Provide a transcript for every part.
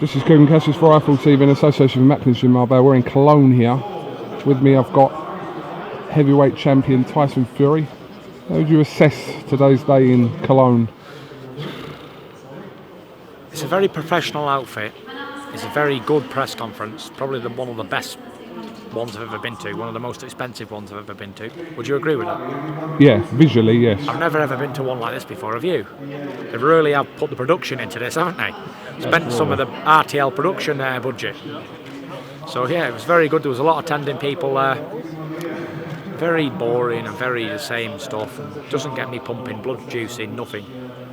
This is KUGAN CASSIUS for Eiffel TV in association with Macklin's Gym Marbella. We're in Cologne here. With me I've got heavyweight champion Tyson Fury. How would you assess today's day in Cologne? It's a very professional outfit. It's a very good press conference. Probably one of the best ones I've ever been to. One of the most expensive ones I've ever been to. Would you agree with that? Yeah, visually, yes. I've never ever been to one like this before, have you? They really have put the production into this, haven't they? Spent some of the RTL production budget. So yeah, it was very good. There was a lot of attending people there. Very boring and very the same stuff. Doesn't get me pumping, blood juicing, nothing.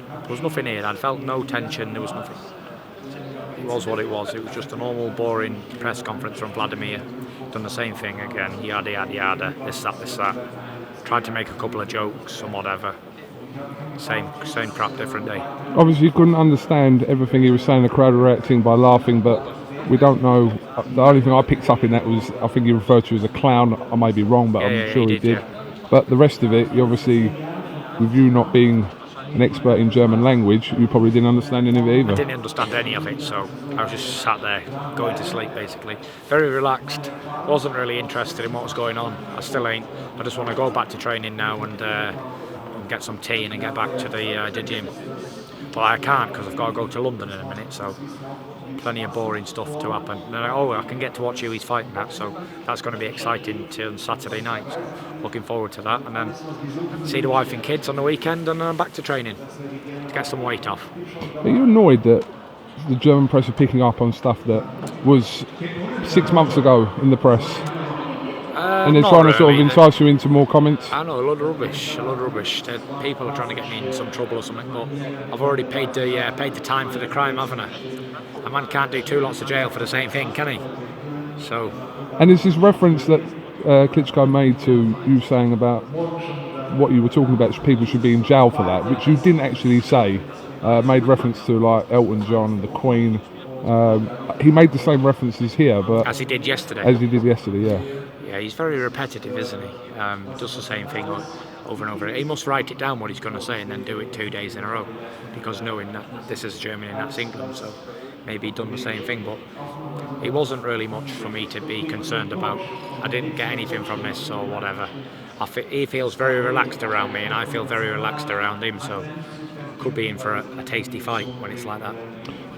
There was nothing here. I felt no tension. There was nothing. It was what it was. It was just a normal, boring press conference from Vladimir. Done the same thing again. Yada yada yada. This that. Tried to make a couple of jokes and whatever. Same crap, different day. Obviously, you couldn't understand everything he was saying. The crowd were reacting by laughing, but we don't know. The only thing I picked up in that was I think he referred to as a clown. I may be wrong, but I'm sure he did. Yeah. But the rest of it, you obviously, with you not being an expert in German language, you probably didn't understand any of it either. I didn't understand any of it, so I was just sat there going to sleep basically. Very relaxed. Wasn't really interested in what was going on. I still ain't. I just want to go back to training now and get some tea and get back to the gym. But I can't because I've got to go to London in a minute, so plenty of boring stuff to happen. And I can get to watch who he's fighting at, so that's going to be exciting till Saturday night. So looking forward to that, and then see the wife and kids on the weekend, and back to training to get some weight off. Are you annoyed that the German press are picking up on stuff that was 6 months ago in the press? And they're trying to sort of entice you into more comments? I know, a lot of rubbish. People are trying to get me in some trouble or something, but I've already paid the time for the crime, haven't I? A man can't do 2 lots of jail for the same thing, can he? So. And there's this reference that Klitschko made to you saying about what you were talking about, people should be in jail for that, which you didn't actually say. Made reference to like Elton John and the Queen. He made the same references here, but as he did yesterday. Yeah. Yeah, he's very repetitive, isn't he? Does the same thing over and over. He must write it down what he's going to say and then do it 2 days in a row, because knowing that this is Germany and that's England, so maybe he'd done the same thing. But it wasn't really much for me to be concerned about. I didn't get anything from this or whatever. He feels very relaxed around me and I feel very relaxed around him, so could be in for a tasty fight when it's like that.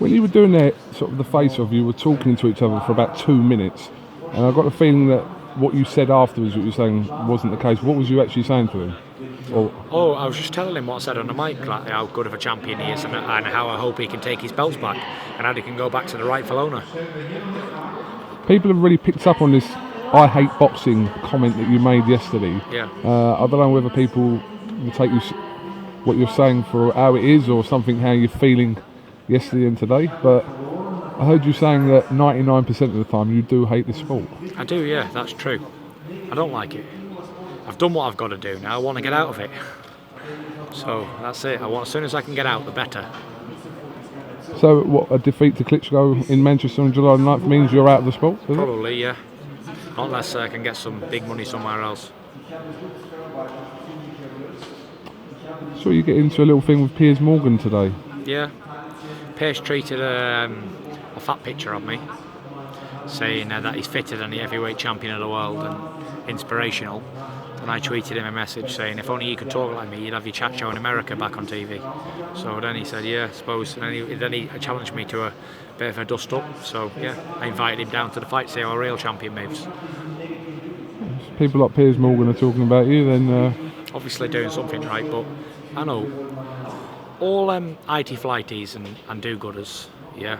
When you were doing that sort of the face-off, you were talking to each other for about 2 minutes, and I got the feeling that what you said afterwards, what you were saying, wasn't the case. What was you actually saying to him? I was just telling him what I said on the mic, like how good of a champion he is and how I hope he can take his belts back and how he can go back to the rightful owner. People have really picked up on this "I hate boxing" comment that you made yesterday. Yeah. I don't know whether people will take what you're saying for how it is or something, how you're feeling yesterday and today, but I heard you saying that 99% of the time you do hate this sport. I do, yeah, that's true. I don't like it. I've done what I've got to do now. I want to get out of it. So that's it. As soon as I can get out, the better. So what, a defeat to Klitschko in Manchester on July 9th means you're out of the sport? Probably, yeah. Not unless I can get some big money somewhere else. So you get into a little thing with Piers Morgan today? Yeah. Piers tweeted a fat picture of me, saying that he's fitter than the heavyweight champion of the world and inspirational. And I tweeted him a message saying, if only you could talk like me, you'd have your chat show in America back on TV. So then he said, yeah, I suppose. And then he challenged me to a bit of a dust up. So yeah, I invited him down to the fight to see how a real champion moves. People like Piers Morgan are talking about you, then obviously doing something right, but I know all IT flighties and do-gooders, yeah,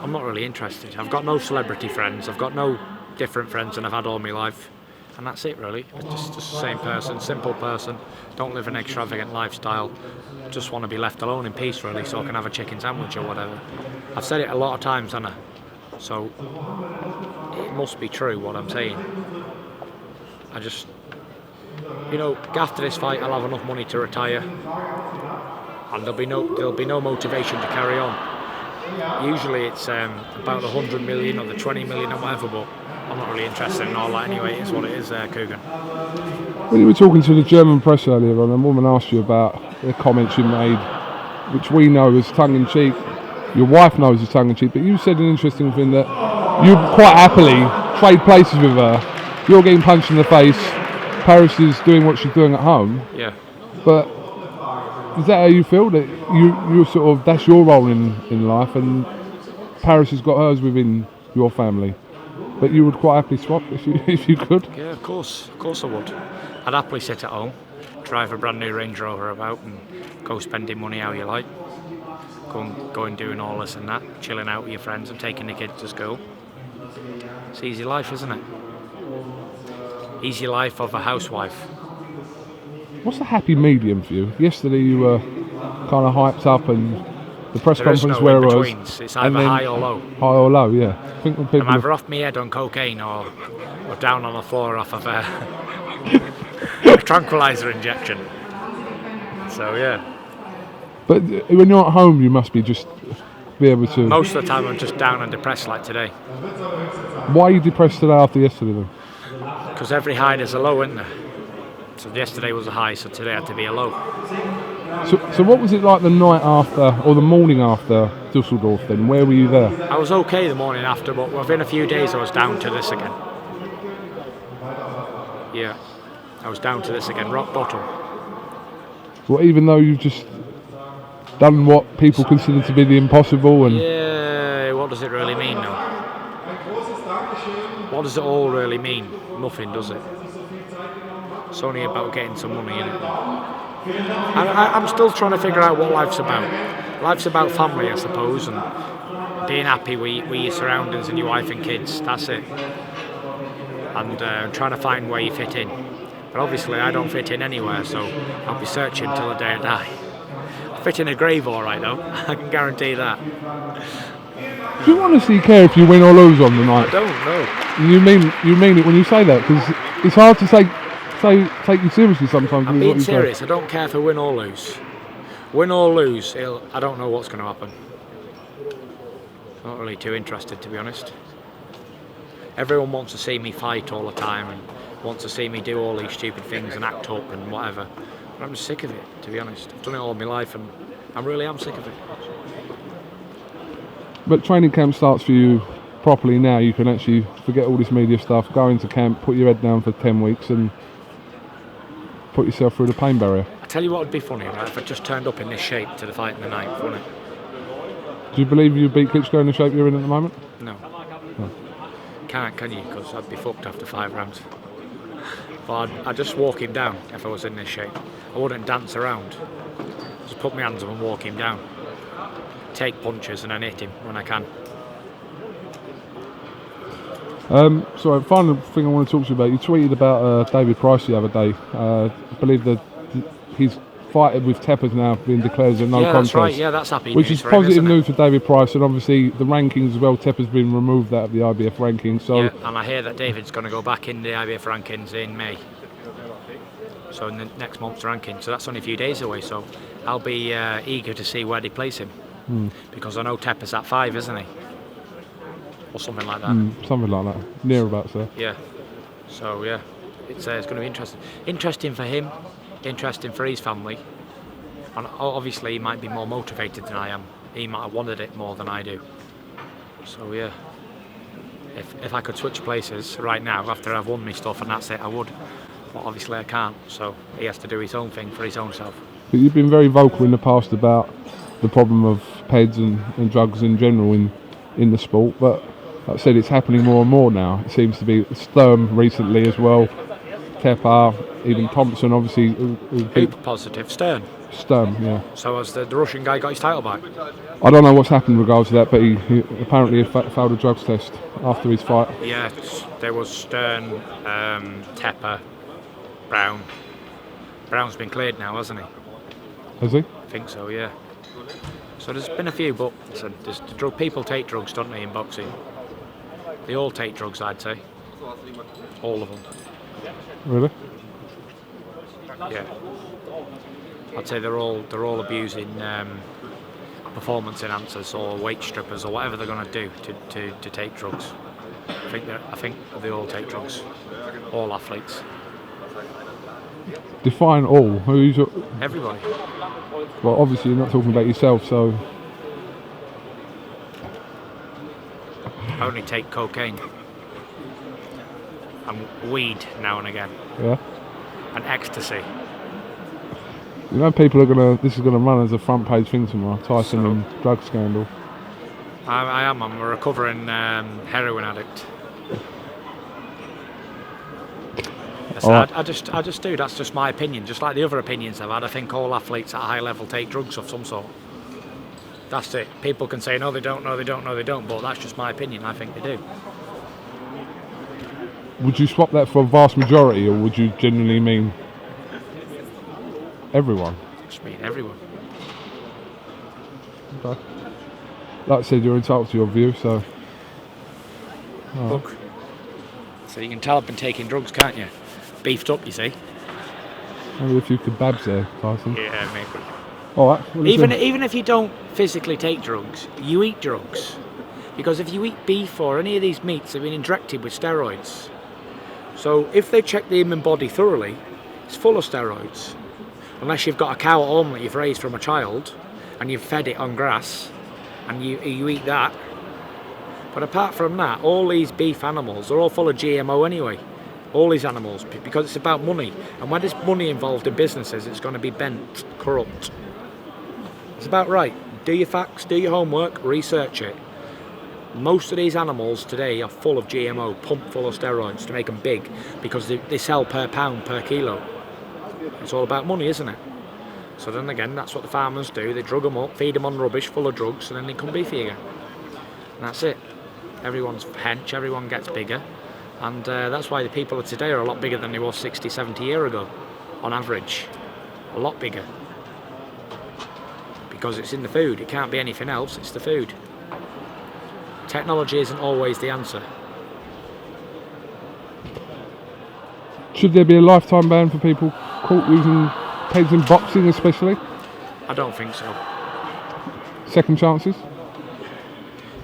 I'm not really interested. I've got no celebrity friends, I've got no different friends than I've had all my life, and that's it really. It's just the same person, simple person, don't live an extravagant lifestyle, just want to be left alone in peace really, so I can have a chicken sandwich or whatever. I've said it a lot of times, haven't I? So it must be true what I'm saying. I just, after this fight I'll have enough money to retire, and there'll be no motivation to carry on. Usually it's about the 100 million or the 20 million or whatever, but I'm not really interested in all that anyway. It's what it is, KUGAN. When you were talking to the German press earlier on, a woman asked you about the comments you made, which we know as tongue-in-cheek. your wife knows it's tongue in cheek, but you said an interesting thing that you'd quite happily trade places with her. You're getting punched in the face. Paris is doing what she's doing at home. Yeah. But is that how you feel? That you sort of, that's your role in life, and Paris has got hers within your family. But you would quite happily swap if you could. Yeah, of course I would. I'd happily sit at home, drive a brand new Range Rover about, and go spending money how you like. Go and doing all this and that, chilling out with your friends and taking the kids to school. It's easy life, isn't it? Easy life of a housewife. What's the happy medium for you? Yesterday you were kind of hyped up, and the press conference where it was. It's either high or low. High or low, yeah. I think when people I'm either off my head on cocaine or down on the floor off of a tranquilizer injection. So yeah. But when you're at home, you must be just be able to. Most of the time, I'm just down and depressed, like today. Why are you depressed today after yesterday, then? Because every high there's a low, isn't there? So yesterday was a high, so today had to be a low. So what was it like the night after, or the morning after Dusseldorf then? Where were you there? I was okay the morning after, but within a few days I was down to this again. Yeah, I was down to this again, rock bottom. Well, even though you've just done what people consider to be the impossible, and yeah, what does it really mean though? What does it all really mean? Nothing, does it? It's only about getting some money in it. I'm still trying to figure out what life's about. Life's about family, I suppose, and being happy with your surroundings and your wife and kids. That's it. And trying to find where you fit in. But obviously, I don't fit in anywhere, so I'll be searching till the day I die. I fit in a grave, all right, though. I can guarantee that. Do you honestly care if you win or lose on the night? I don't know. You mean it when you say that, because it's hard to take you seriously sometimes. I'm being serious. I don't care if I win or lose. Win or lose, I don't know what's going to happen. I'm not really too interested, to be honest. Everyone wants to see me fight all the time and wants to see me do all these stupid things and act up and whatever. But I'm just sick of it, to be honest. I've done it all my life and I really am sick of it. But training camp starts for you properly now. You can actually forget all this media stuff, go into camp, put your head down for 10 weeks and put yourself through the pain barrier. I tell you what would be funny, right, if I just turned up in this shape to the fight in the 9th, wouldn't it? Do you believe you beat Klitschko in the shape you're in at the moment? No. Can't, can you? Because I'd be fucked after 5 rounds. But I'd just walk him down if I was in this shape. I wouldn't dance around. Just put my hands up and walk him down. Take punches and then hit him when I can. So final thing I want to talk to you about, you tweeted about David Price the other day. I believe that his fight with Tepper's now being declared as a no contest. That's right, yeah, that's happy which news is for positive him, news for David Price, and obviously the rankings as well, Tepper's been removed out of the IBF rankings. So yeah, and I hear that David's going to go back in the IBF rankings in May. So in the next month's ranking, so that's only a few days away, so I'll be eager to see where they place him. Because I know Tepper's at 5, isn't he? Or something like that. Something like that. Near about, sir. Yeah. So yeah, it's going to be interesting. Interesting for him, interesting for his family. And obviously he might be more motivated than I am. He might have wanted it more than I do. So yeah, if I could switch places right now after I've won my stuff and that's it, I would. But obviously I can't, so he has to do his own thing for his own self. But you've been very vocal in the past about the problem of PEDs and drugs in general in the sport, but like I said, it's happening more and more now. It seems to be Sturm recently as well, Tepper, even Thompson obviously. Who positive? Sturm, yeah. So has the Russian guy got his title back? I don't know what's happened in regards to that, but he apparently failed a drugs test after his fight. Yeah, there was Stern, Tepper, Brown. Brown's been cleared now, hasn't he? Has he? I think so, yeah. So there's been a few, but listen, people take drugs, don't they, in boxing? They all take drugs, I'd say. All of them. Really? Yeah. I'd say they're all abusing performance enhancers or weight strippers or whatever they're going to do to take drugs. I think they all take drugs. All athletes. Define all. Who's everybody? Well, obviously you're not talking about yourself, so. only take cocaine and weed now and again. Yeah. And ecstasy. You know, people are gonna. This is gonna run as a front page thing tomorrow. Tyson and drug scandal. I am. I'm a recovering heroin addict. So Right. I just do. That's just my opinion. Just like the other opinions I've had, I think all athletes at a high level take drugs of some sort. That's it. People can say no, they don't, no, they don't, no, they don't. But that's just my opinion. I think they do. Would you swap that for a vast majority, or would you genuinely mean everyone? I just mean everyone. Okay. Like I said, you're entitled to your view, so. Look. So you can tell I've been taking drugs, can't you? Beefed up, you see. Maybe a few kebabs there, Tyson. Yeah, maybe. All right. Even if you don't physically take drugs, you eat drugs. Because if you eat beef or any of these meats, they've been injected with steroids. So if they check the human body thoroughly, it's full of steroids. Unless you've got a cow at home that you've raised from a child and you've fed it on grass and you eat that. But apart from that, all these beef animals, they're all full of GMO anyway. All these animals, because it's about money. And when there's money involved in businesses, it's going to be bent, corrupt. It's about right. Do your facts, do your homework, research it. Most of these animals today are full of GMO, pumped full of steroids to make them big, because they sell per pound, per kilo. It's all about money, isn't it? So then again, that's what the farmers do. They drug them up, feed them on rubbish full of drugs, and then they come beefy again. And that's it. Everyone's hench, everyone gets bigger. And that's why the people of today are a lot bigger than they were 60, 70 years ago, on average. A lot bigger. Because it's in the food. It can't be anything else, it's the food. Technology isn't always the answer. Should there be a lifetime ban for people caught using pegs in boxing, especially? I don't think so. Second chances?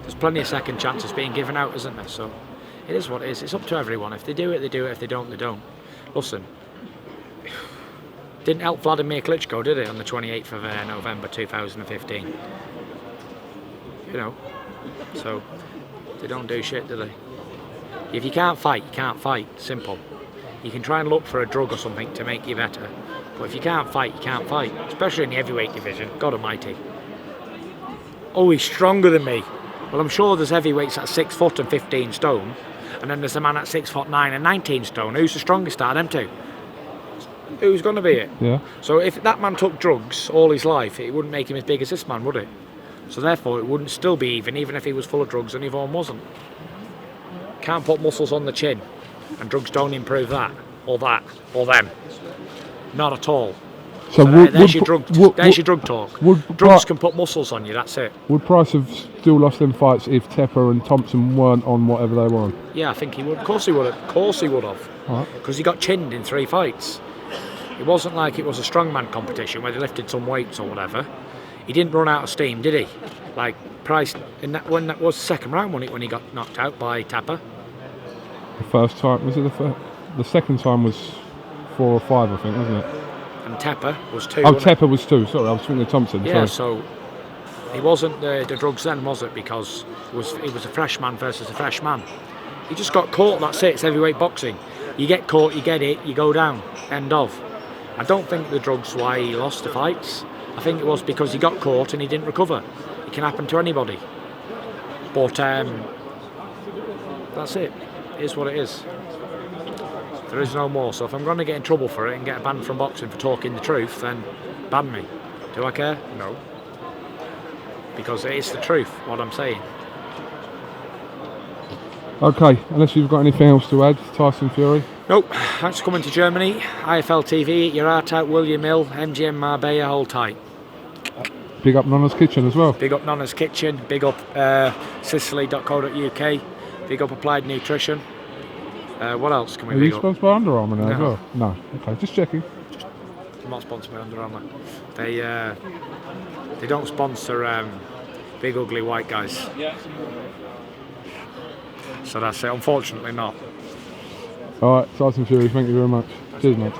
There's plenty of second chances being given out, isn't there? So it is what it is. It's up to everyone. If they do it, they do it. If they don't, they don't. Listen, didn't help Vladimir Klitschko, did it, on the 28th of November 2015? You know, so they don't do shit, do they? If you can't fight, you can't fight. Simple. You can try and look for a drug or something to make you better. But if you can't fight, you can't fight. Especially in the heavyweight division. God almighty. Oh, he's stronger than me. Well, I'm sure there's heavyweights at 6 foot and 15 stone. And then there's a man at 6'9" and 19 stone. Who's the strongest out of them two? Who's going to be it? Yeah. So if that man took drugs all his life, it wouldn't make him as big as this man, would it? So therefore, it wouldn't still be even if he was full of drugs and Yvonne wasn't. Can't put muscles on the chin. And drugs don't improve that, or them. Not at all. So there's your drug talk. Drugs can put muscles on you, that's it. Would Price have still lost them fights if Tepper and Thompson weren't on whatever they were on? Yeah, I think he would. Of course he would have. Of course he would have. Right. Because he got chinned in 3 fights. It wasn't like it was a strongman competition where they lifted some weights or whatever. He didn't run out of steam, did he? Like Price, when that was the second round, when he got knocked out by Tepper. The first time, was it the first? The second time was 4 or 5, I think, wasn't it? And Tepper was 2. Oh, Tepper was 2. Sorry, I was thinking of Thompson. Yeah, sorry. so it wasn't the drugs then, was it? Because it was a fresh man versus a fresh man. He just got caught. That's it. It's heavyweight boxing. You get caught, you get it, you go down. End of. I don't think the drugs why he lost the fights. I think it was because he got caught and he didn't recover. It can happen to anybody. But that's it. It is what it is. There is no more. So if I'm going to get in trouble for it and get banned from boxing for talking the truth, then ban me. Do I care? No. Because it is the truth, what I'm saying. Okay, unless you've got anything else to add, Tyson Fury. Nope. Thanks for coming to Germany. IFL TV, eat your heart out, William Hill, MGM Marbella, hold tight. Big up Nonna's Kitchen as well. Big up Nonna's Kitchen, big up Sicily.co.uk, big up Applied Nutrition. What else can we big up? Are you sponsored by Under Armour now as well? No. Okay, just checking. I'm not sponsored by Under Armour. They don't sponsor big ugly white guys. So that's it, unfortunately not. Alright, Tyson Fury, thank you very much. Cheers, mate.